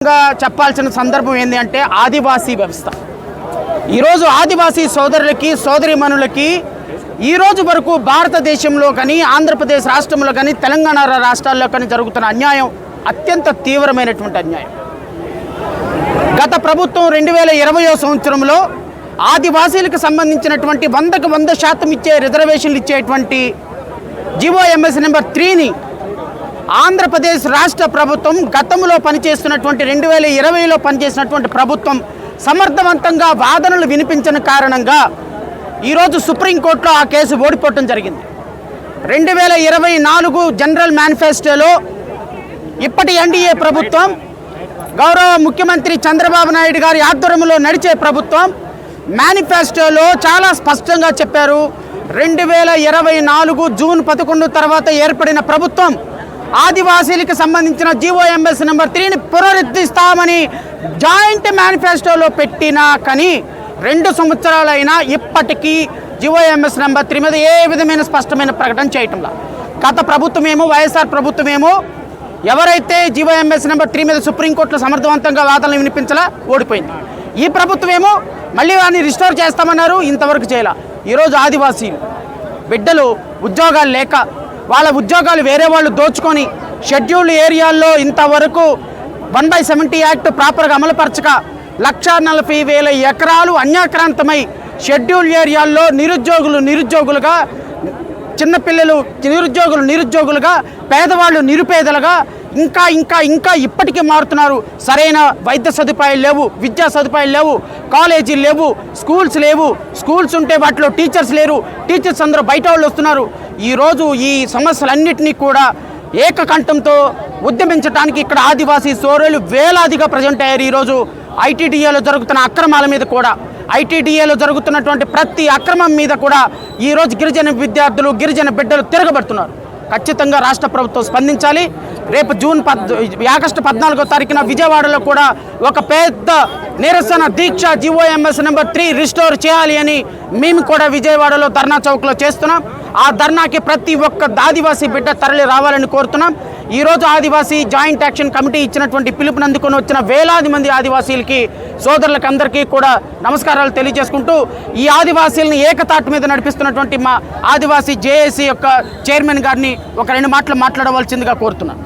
చెప్పాల్సిన సందర్భం ఏంటి అంటే ఆదివాసీ వ్యవస్థ ఈరోజు ఆదివాసీ సోదరులకి సోదరీమణులకి ఈ రోజు వరకు భారతదేశంలో కానీ ఆంధ్రప్రదేశ్ రాష్ట్రంలో కానీ తెలంగాణ రాష్ట్రాల్లో కానీ జరుగుతున్న అన్యాయం అత్యంత తీవ్రమైనటువంటి అన్యాయం. గత ప్రభుత్వం 2020వ సంవత్సరంలో ఆదివాసీలకు సంబంధించినటువంటి 100కు 100% ఇచ్చే రిజర్వేషన్లు ఇచ్చేటువంటి జీవోఎంఎస్ నెంబర్ 3ని ఆంధ్రప్రదేశ్ రాష్ట్ర ప్రభుత్వం గతంలో పనిచేస్తున్నటువంటి 2020లో పనిచేసినటువంటి ప్రభుత్వం సమర్థవంతంగా వాదనలు వినిపించిన కారణంగా ఈరోజు సుప్రీంకోర్టులో ఆ కేసు ఓడిపోవటం జరిగింది. 2024 జనరల్ మేనిఫెస్టోలో ఇప్పటి ఎన్డీఏ ప్రభుత్వం గౌరవ ముఖ్యమంత్రి చంద్రబాబు నాయుడు గారి ఆధ్వర్యంలో నడిచే ప్రభుత్వం మేనిఫెస్టోలో చాలా స్పష్టంగా చెప్పారు. 2024 జూన్ 11 తర్వాత ఏర్పడిన ప్రభుత్వం ఆదివాసీలకు సంబంధించిన జీవోఎంఎస్ నెంబర్ 3ని పునరుద్ధరిస్తామని జాయింట్ మేనిఫెస్టోలో పెట్టినా కానీ 2 సంవత్సరాలైనా ఇప్పటికీ జీవోఎంఎస్ నెంబర్ 3 మీద ఏ విధమైన స్పష్టమైన ప్రకటన చేయటంలా. గత ప్రభుత్వమేమో వైఎస్ఆర్ ప్రభుత్వమేమో ఎవరైతే జీవోఎంఎస్ నెంబర్ 3 మీద సుప్రీంకోర్టులో సమర్థవంతంగా వాదనలు వినిపించలా ఓడిపోయింది. ఈ ప్రభుత్వమేమో మళ్ళీ వారిని రిస్టోర్ చేస్తామన్నారు, ఇంతవరకు చేయాల. ఈరోజు ఆదివాసీలు బిడ్డలు ఉద్యోగాలు లేక వాళ్ళ ఉద్యోగాలు వేరే వాళ్ళు దోచుకొని షెడ్యూల్డ్ ఏరియాల్లో ఇంతవరకు 1/70 యాక్ట్ ప్రాపర్గా అమలుపరచక 1,40,000 ఎకరాలు అన్యాక్రాంతమై షెడ్యూల్డ్ ఏరియాల్లో నిరుద్యోగులుగా చిన్నపిల్లలు నిరుద్యోగులుగా పేదవాళ్ళు నిరుపేదలుగా ఇంకా ఇప్పటికీ మారుతున్నారు. సరైన వైద్య సదుపాయాలు లేవు, విద్యా సదుపాయాలు లేవు, కాలేజీలు లేవు, స్కూల్స్ లేవు. స్కూల్స్ ఉంటే వాటిలో టీచర్స్ లేరు, టీచర్స్ అందరూ బయట వాళ్ళు వస్తున్నారు. ఈరోజు ఈ సమస్యలన్నింటినీ కూడా ఏకకంఠంతో ఉద్యమించడానికి ఇక్కడ ఆదివాసీ సోదరులు వేలాదిగా ప్రజెంట్ అయ్యారు. ఈరోజు ఐటీడీఏలో జరుగుతున్న అక్రమాల మీద కూడా, ఐటీడీఏలో జరుగుతున్నటువంటి ప్రతి అక్రమం మీద కూడా ఈరోజు గిరిజన విద్యార్థులు గిరిజన బిడ్డలు తిరగబడుతున్నారు. ఖచ్చితంగా రాష్ట్ర ప్రభుత్వం స్పందించాలి. రేపు ఆగస్టు 14వ తారీఖున విజయవాడలో కూడా ఒక పెద్ద నిరసన దీక్ష జీవోఎంఎస్ నెంబర్ 3 రిస్టోర్ చేయాలి అని మేము కూడా విజయవాడలో ధర్నా చౌక్లో చేస్తున్నాం. ఆ ధర్నాకి ప్రతి ఒక్క ఆదివాసీ బిడ్డ తరలి రావాలని కోరుతున్నాం. ఈరోజు ఆదివాసీ జాయింట్ యాక్షన్ కమిటీ ఇచ్చినటువంటి పిలుపుని అందుకొని వచ్చిన వేలాది మంది ఆదివాసీలకి సోదరులకు అందరికీ కూడా నమస్కారాలు తెలియజేసుకుంటూ ఈ ఆదివాసీలను ఏకతాటి మీద నడిపిస్తున్నటువంటి మా ఆదివాసీ జేఏసీ యొక్క చైర్మన్ గారిని ఒక 2 మాటలు మాట్లాడవలసిందిగా కోరుతున్నాను.